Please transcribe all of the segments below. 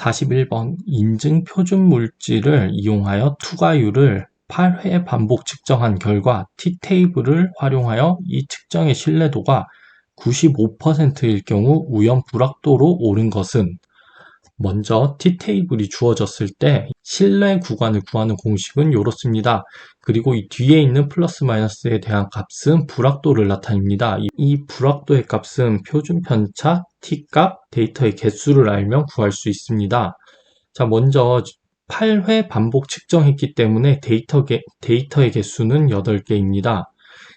41번 인증 표준 물질을 이용하여 투과율을 8회 반복 측정한 결과 T테이블을 활용하여 이 측정의 신뢰도가 95%일 경우 우연 불확도로 옳은 것은, 먼저 T테이블이 주어졌을 때 신뢰 구간을 구하는 공식은 이렇습니다. 그리고 이 뒤에 있는 플러스 마이너스에 대한 값은 불확도를 나타냅니다. 이 불확도의 값은 표준 편차, T값, 데이터의 개수를 알면 구할 수 있습니다. 자, 먼저 8회 반복 측정했기 때문에 데이터의 개수는 8개입니다.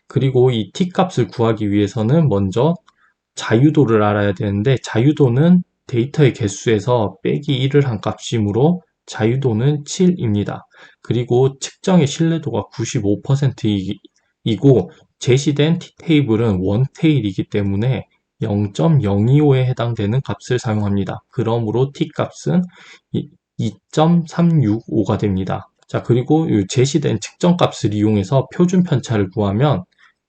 그리고 이 T값을 구하기 위해서는 먼저 자유도를 알아야 되는데, 자유도는 데이터의 개수에서 빼기 1을 한 값이므로 자유도는 7입니다. 그리고 측정의 신뢰도가 95%이고 제시된 T테이블은 원테일이기 때문에 0.025에 해당되는 값을 사용합니다. 그러므로 T값은 2.365가 됩니다. 자, 그리고 이 제시된 측정값을 이용해서 표준 편차를 구하면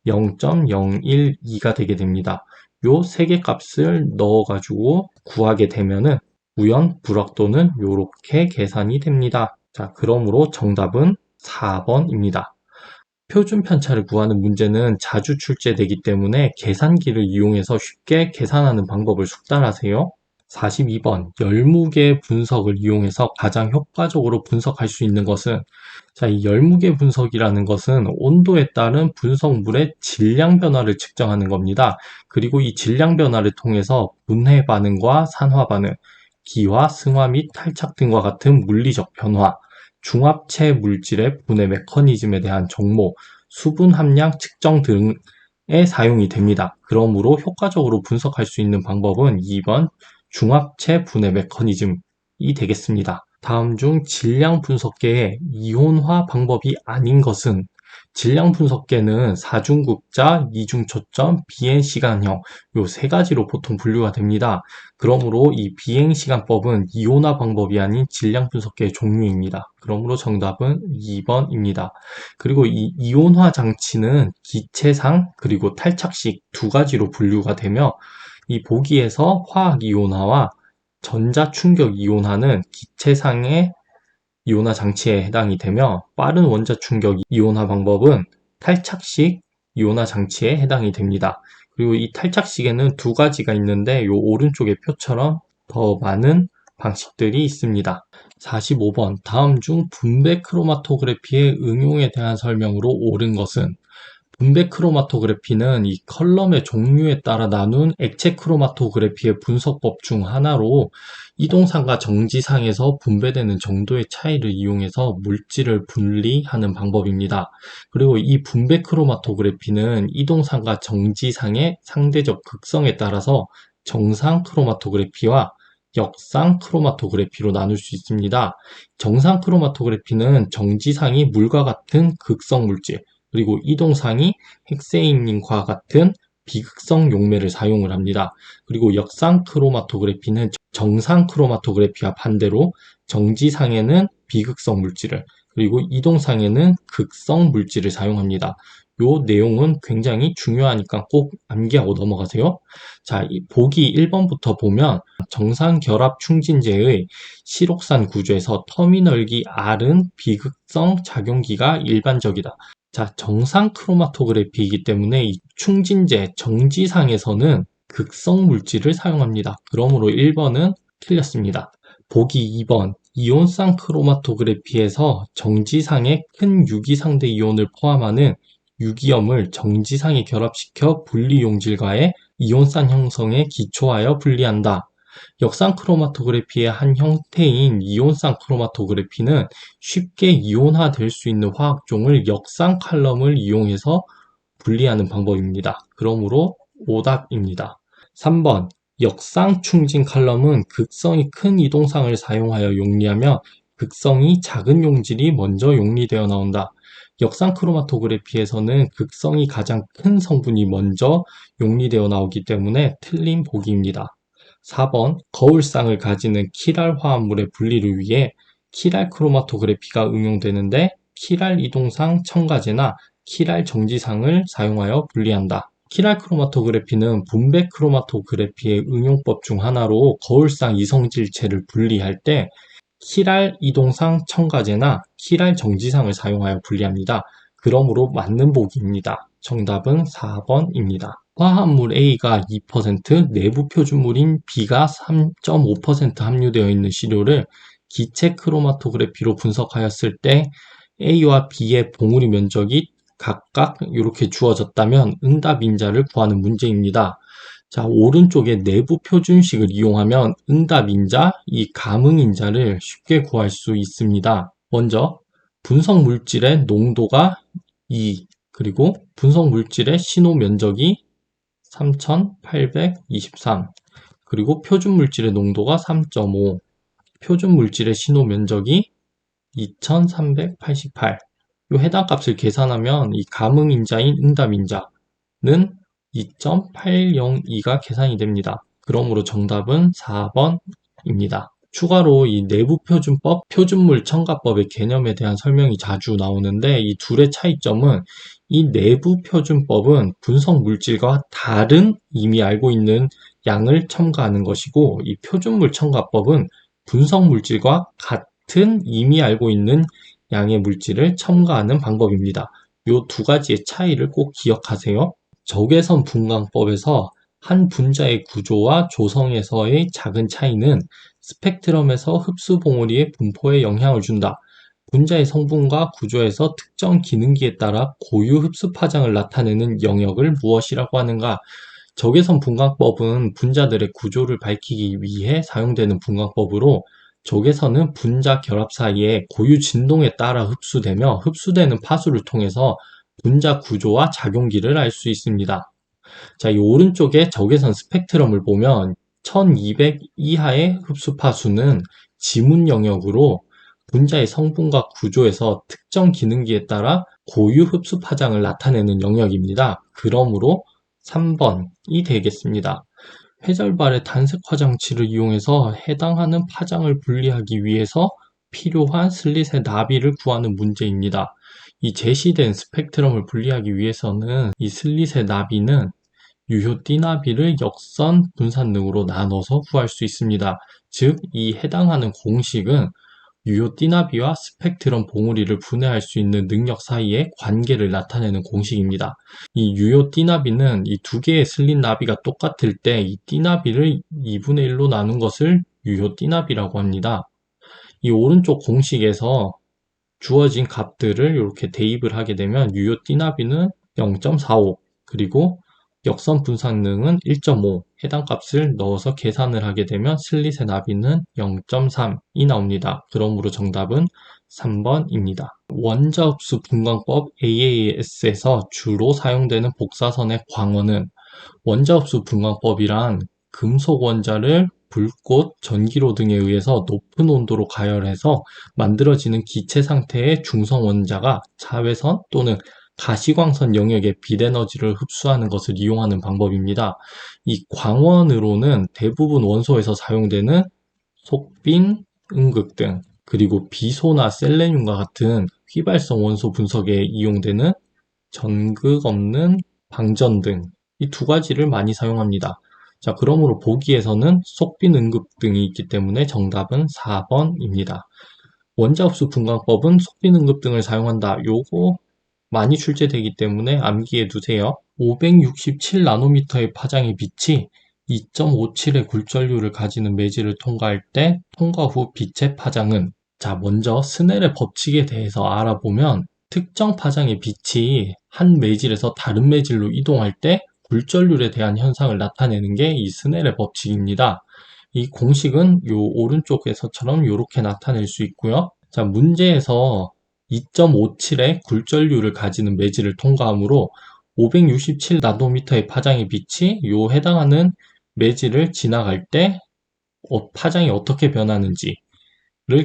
0.012가 되게 됩니다. 요 세 개 값을 넣어가지고 구하게 되면은 우연 불확도는 요렇게 계산이 됩니다. 자, 그러므로 정답은 4번입니다. 표준 편차를 구하는 문제는 자주 출제되기 때문에 계산기를 이용해서 쉽게 계산하는 방법을 숙달하세요. 42번 열무계 분석을 이용해서 가장 효과적으로 분석할 수 있는 것은, 자, 이 열무계 분석이라는 것은 온도에 따른 분석물의 질량 변화를 측정하는 겁니다. 그리고 이 질량 변화를 통해서 분해 반응과 산화 반응, 기화, 승화 및 탈착 등과 같은 물리적 변화, 중합체 물질의 분해 메커니즘에 대한 정보, 수분 함량 측정 등에 사용이 됩니다. 그러므로 효과적으로 분석할 수 있는 방법은 2번 중합체 분해 메커니즘이 되겠습니다. 다음 중 질량 분석계의 이온화 방법이 아닌 것은, 질량 분석계는 사중급자, 이중초점, 비행시간형 요 세 가지로 보통 분류가 됩니다. 그러므로 이 비행시간법은 이온화 방법이 아닌 질량 분석계의 종류입니다. 그러므로 정답은 2번입니다. 그리고 이 이온화 장치는 기체상 그리고 탈착식 두 가지로 분류가 되며, 이 보기에서 화학 이온화와 전자 충격 이온화는 기체상의 이온화 장치에 해당이 되며, 빠른 원자 충격 이온화 방법은 탈착식 이온화 장치에 해당이 됩니다. 그리고 이 탈착식에는 두 가지가 있는데, 이 오른쪽의 표처럼 더 많은 방식들이 있습니다. 45번 다음 중 분배 크로마토그래피의 응용에 대한 설명으로 옳은 것은, 분배 크로마토그래피는 이 컬럼의 종류에 따라 나눈 액체 크로마토그래피의 분석법 중 하나로, 이동상과 정지상에서 분배되는 정도의 차이를 이용해서 물질을 분리하는 방법입니다. 그리고 이 분배 크로마토그래피는 이동상과 정지상의 상대적 극성에 따라서 정상 크로마토그래피와 역상 크로마토그래피로 나눌 수 있습니다. 정상 크로마토그래피는 정지상이 물과 같은 극성 물질, 그리고 이동상이 헥세인과 같은 비극성 용매를 사용을 합니다. 그리고 역상 크로마토그래피는 정상 크로마토그래피와 반대로 정지상에는 비극성 물질을, 그리고 이동상에는 극성 물질을 사용합니다. 요 내용은 굉장히 중요하니까 꼭 암기하고 넘어가세요. 자, 이 보기 1번부터 보면 정상 결합 충진제의 시록산 구조에서 터미널기 R은 비극성 작용기가 일반적이다. 자, 정상 크로마토그래피이기 때문에 이 충진제 정지상에서는 극성 물질을 사용합니다. 그러므로 1번은 틀렸습니다. 보기 2번 이온상 크로마토그래피에서 정지상에 큰 유기상대 이온을 포함하는 유기염을 정지상에 결합시켜 분리용질과의 이온산 형성에 기초하여 분리한다. 역상 크로마토그래피의 한 형태인 이온상 크로마토그래피는 쉽게 이온화될 수 있는 화학종을 역상 칼럼을 이용해서 분리하는 방법입니다. 그러므로 오답입니다. 3번 역상 충진 칼럼은 극성이 큰 이동상을 사용하여 용리하며 극성이 작은 용질이 먼저 용리되어 나온다. 역상 크로마토그래피에서는 극성이 가장 큰 성분이 먼저 용리되어 나오기 때문에 틀린 보기입니다. 4번 거울상을 가지는 키랄 화합물의 분리를 위해 키랄 크로마토그래피가 응용되는데, 키랄 이동상 첨가제나 키랄 정지상을 사용하여 분리한다. 키랄 크로마토그래피는 분배 크로마토그래피의 응용법 중 하나로 거울상 이성질체를 분리할 때 키랄 이동상 첨가제나 키랄 정지상을 사용하여 분리합니다. 그러므로 맞는 보기입니다. 정답은 4번입니다. 화합물 A가 2%, 내부 표준물인 B가 3.5% 함유되어 있는 시료를 기체 크로마토그래피로 분석하였을 때 A와 B의 봉우리 면적이 각각 이렇게 주어졌다면 응답 인자를 구하는 문제입니다. 자, 오른쪽에 내부 표준식을 이용하면 응답 인자, 이 감응 인자를 쉽게 구할 수 있습니다. 먼저 분석 물질의 농도가 2, 그리고 분석 물질의 신호 면적이 3823, 그리고 표준 물질의 농도가 3.5, 표준 물질의 신호 면적이 2388. 이 해당 값을 계산하면 이 감응 인자인 응답 인자는 2.802가 계산이 됩니다. 그러므로 정답은 4번입니다. 추가로 이 내부표준법, 표준물 첨가법의 개념에 대한 설명이 자주 나오는데 이 둘의 차이점은 이 내부표준법은 분석 물질과 다른 이미 알고 있는 양을 첨가하는 것이고 이 표준물 첨가법은 분석 물질과 같은 이미 알고 있는 양의 물질을 첨가하는 방법입니다. 이 두 가지의 차이를 꼭 기억하세요. 적외선 분광법에서 한 분자의 구조와 조성에서의 작은 차이는 스펙트럼에서 흡수 봉우리의 분포에 영향을 준다. 분자의 성분과 구조에서 특정 기능기에 따라 고유 흡수 파장을 나타내는 영역을 무엇이라고 하는가? 적외선 분광법은 분자들의 구조를 밝히기 위해 사용되는 분광법으로 적외선은 분자 결합 사이에 고유 진동에 따라 흡수되며 흡수되는 파수를 통해서 분자 구조와 작용기를 알 수 있습니다. 자, 이 오른쪽에 적외선 스펙트럼을 보면 1200 이하의 흡수 파수는 지문 영역으로 분자의 성분과 구조에서 특정 기능기에 따라 고유 흡수 파장을 나타내는 영역입니다. 그러므로 3번이 되겠습니다. 회절발의 단색 화장치를 이용해서 해당하는 파장을 분리하기 위해서 필요한 슬릿의 나비를 구하는 문제입니다. 이 제시된 스펙트럼을 분리하기 위해서는 이 슬릿의 나비는 유효 띠나비를 역선 분산능으로 나눠서 구할 수 있습니다. 즉, 이 해당하는 공식은 유효 띠나비와 스펙트럼 봉우리를 분해할 수 있는 능력 사이의 관계를 나타내는 공식입니다. 이 유효 띠나비는 이 두 개의 슬릿 나비가 똑같을 때 이 띠나비를 2분의 1로 나눈 것을 유효 띠나비라고 합니다. 이 오른쪽 공식에서 주어진 값들을 이렇게 대입을 하게 되면 유효 띠나비는 0.45, 그리고 역선 분산능은 1.5, 해당 값을 넣어서 계산을 하게 되면 슬릿의 나비는 0.3이 나옵니다. 그러므로 정답은 3번입니다. 원자흡수 분광법 AAS에서 주로 사용되는 복사선의 광원은 원자흡수 분광법이란 금속 원자를 불꽃, 전기로 등에 의해서 높은 온도로 가열해서 만들어지는 기체 상태의 중성 원자가 자외선 또는 가시광선 영역의 빛에너지를 흡수하는 것을 이용하는 방법입니다. 이 광원으로는 대부분 원소에서 사용되는 속빈, 음극등, 그리고 비소나 셀레늄과 같은 휘발성 원소 분석에 이용되는 전극 없는 방전 등 이 두 가지를 많이 사용합니다. 자, 그러므로 보기에서는 속빈 응급 등이 있기 때문에 정답은 4번입니다. 원자흡수 분광법은 속빈 응급 등을 사용한다. 요거 많이 출제되기 때문에 암기해 두세요. 567나노미터의 파장의 빛이 2.57의 굴절률을 가지는 매질을 통과할 때 통과 후 빛의 파장은, 자, 먼저 스넬의 법칙에 대해서 알아보면 특정 파장의 빛이 한 매질에서 다른 매질로 이동할 때 굴절률에 대한 현상을 나타내는 게 이 스넬의 법칙입니다. 이 공식은 요 오른쪽에서처럼 이렇게 나타낼 수 있고요. 자, 문제에서 2.57의 굴절률을 가지는 매질을 통과하므로 567나노미터의 파장의 빛이 요 해당하는 매질을 지나갈 때 파장이 어떻게 변하는지를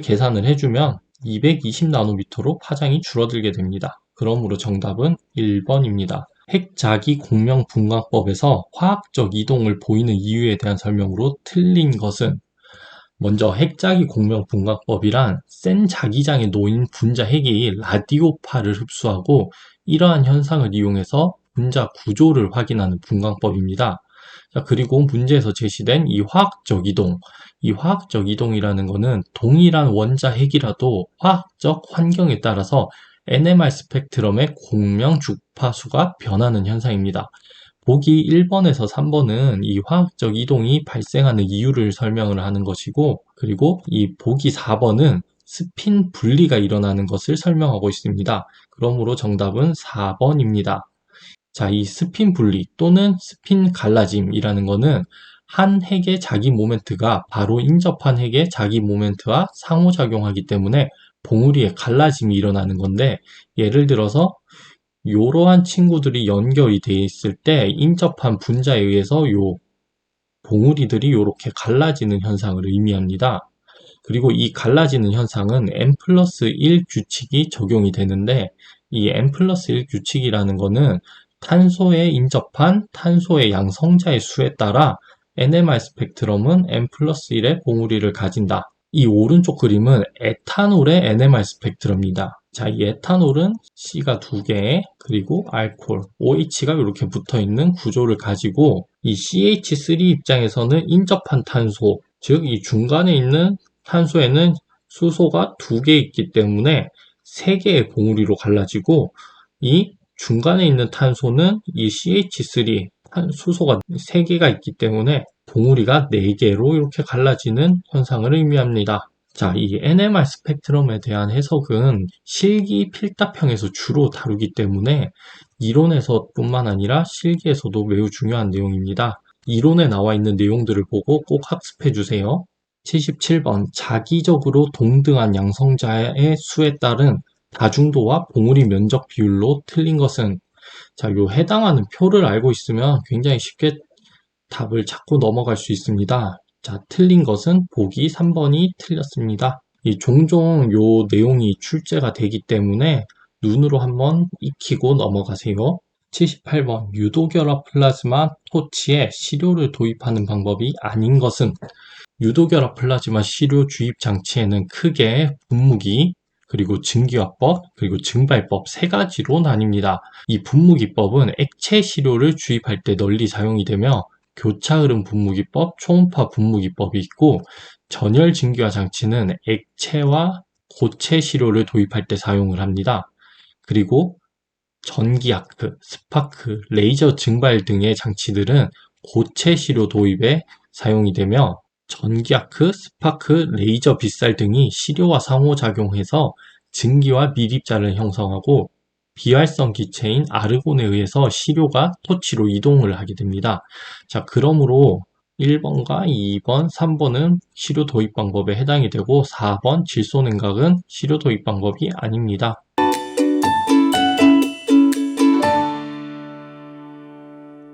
계산을 해주면 220나노미터로 파장이 줄어들게 됩니다. 그러므로 정답은 1번입니다. 핵자기 공명 분광법에서 화학적 이동을 보이는 이유에 대한 설명으로 틀린 것은, 먼저 핵자기 공명 분광법이란 센 자기장에 놓인 분자 핵이 라디오파를 흡수하고 이러한 현상을 이용해서 분자 구조를 확인하는 분광법입니다. 자, 그리고 문제에서 제시된 이 화학적 이동, 이 화학적 이동이라는 것은 동일한 원자 핵이라도 화학적 환경에 따라서 NMR 스펙트럼의 공명 주파수가 변하는 현상입니다. 보기 1번에서 3번은 이 화학적 이동이 발생하는 이유를 설명을 하는 것이고, 그리고 이 보기 4번은 스핀 분리가 일어나는 것을 설명하고 있습니다. 그러므로 정답은 4번입니다. 자, 이 스핀 분리 또는 스핀 갈라짐이라는 것은 한 핵의 자기 모멘트가 바로 인접한 핵의 자기 모멘트와 상호작용하기 때문에 봉우리의 갈라짐이 일어나는 건데, 예를 들어서 이러한 친구들이 연결이 되어 있을 때 인접한 분자에 의해서 요 봉우리들이 이렇게 갈라지는 현상을 의미합니다. 그리고 이 갈라지는 현상은 n 플러스 1 규칙이 적용이 되는데, 이 n 플러스 1 규칙이라는 것은 탄소에 인접한 탄소의 양성자의 수에 따라 NMR 스펙트럼은 n 플러스 1의 봉우리를 가진다. 이 오른쪽 그림은 에탄올의 NMR 스펙트럼입니다. 자, 이 에탄올은 C가 2개, 그리고 알코올, OH가 이렇게 붙어 있는 구조를 가지고, 이 CH3 입장에서는 인접한 탄소, 즉 이 중간에 있는 탄소에는 수소가 2개 있기 때문에 3개의 봉우리로 갈라지고, 이 중간에 있는 탄소는 이 CH3, 수소가 3개가 있기 때문에 봉우리가 4개로 이렇게 갈라지는 현상을 의미합니다. 자, 이 NMR 스펙트럼에 대한 해석은 실기 필답형에서 주로 다루기 때문에 이론에서 뿐만 아니라 실기에서도 매우 중요한 내용입니다. 이론에 나와 있는 내용들을 보고 꼭 학습해 주세요. 77번, 자기적으로 동등한 양성자의 수에 따른 다중도와 봉우리 면적 비율로 틀린 것은, 자, 요 해당하는 표를 알고 있으면 굉장히 쉽게 답을 찾고 넘어갈 수 있습니다. 자, 틀린 것은 보기 3번이 틀렸습니다. 종종 요 내용이 출제가 되기 때문에 눈으로 한번 익히고 넘어가세요. 78번, 유도결합 플라즈마 토치에 시료를 도입하는 방법이 아닌 것은, 유도결합 플라즈마 시료 주입 장치에는 크게 분무기, 그리고 증기화법, 그리고 증발법 3가지로 나뉩니다. 이 분무기법은 액체 시료를 주입할 때 널리 사용이 되며, 교차흐름 분무기법, 초음파 분무기법이 있고, 전열 증기화 장치는 액체와 고체 시료를 도입할 때 사용을 합니다. 그리고 전기아크, 스파크, 레이저 증발 등의 장치들은 고체 시료 도입에 사용이 되며, 전기아크, 스파크, 레이저 빛살 등이 시료와 상호작용해서 증기와 미립자를 형성하고, 비활성 기체인 아르곤에 의해서 시료가 토치로 이동을 하게 됩니다. 자, 그러므로 1번과 2번, 3번은 시료 도입 방법에 해당이 되고 4번 질소냉각은 시료 도입 방법이 아닙니다.